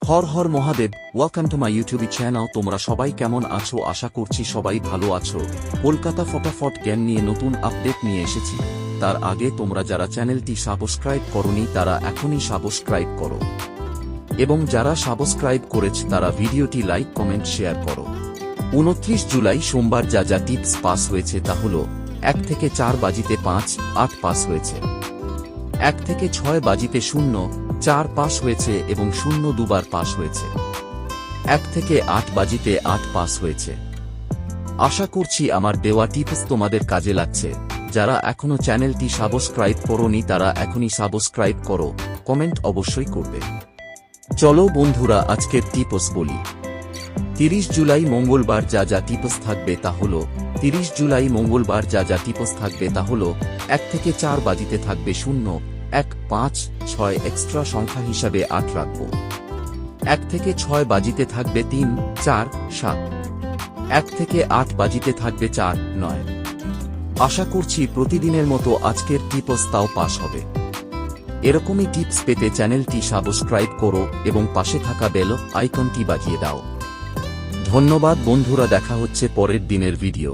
Har Har Mahadev. Welcome to my YouTube channel. তোমরা সবাই কেমন আছো? আশা করছি সবাই ভালো আছো। কলকাতা ফটাফট জ্ঞান নিয়ে নতুন আপডেট নিয়ে এসেছি। তার আগে তোমরা যারা চ্যানেলটি সাবস্ক্রাইব করোনি তারা এখনই সাবস্ক্রাইব করো, এবং যারা সাবস্ক্রাইব করেছ তারা ভিডিওটি লাইক কমেন্ট শেয়ার করো। 29 জুলাই সোমবার যা যা টিপস পাস হয়েছে তা হল 1 থেকে 4 বাজিতে 5, 8 পাস হয়েছে। 1 থেকে 6 বাজিতে 0, 4 পাস হয়েছে এবং 0 দুবার পাস হয়েছে। 1 থেকে 8 বাজিতে 8 পাস হয়েছে। আশা করছি আমার দেওয়া টিপস তোমাদের কাজে লাগছে। যারা এখনো চ্যানেলটি সাবস্ক্রাইব করোনি তারা এখনই সাবস্ক্রাইব করো, কমেন্ট অবশ্যই করবে। চলো বন্ধুরা আজকের টিপস বলি। 30 জুলাই মঙ্গলবার যা যা টিপস থাকবে তা হল 30 জুলাই মঙ্গলবার যা যা টিপস থাকবে তা হল 1 থেকে 4 বাজিতে থাকবে 0, 1, 5, 6 এক্সট্রা সংখ্যা হিসাবে 8 রাখব। 1 থেকে 6 বাজিতে থাকবে 3, 4, 7। 1 থেকে 8 বাজিতে থাকবে 4, 9। আশা করছি প্রতিদিনের মতো আজকের টিপস তাও পাস হবে। এরকমই টিপস পেতে চ্যানেলটি সাবস্ক্রাইব করো এবং পাশে থাকা বেল আইকনটি বাজিয়ে দাও। ধন্যবাদ বন্ধুরা, দেখা হচ্ছে পরের দিনের ভিডিও।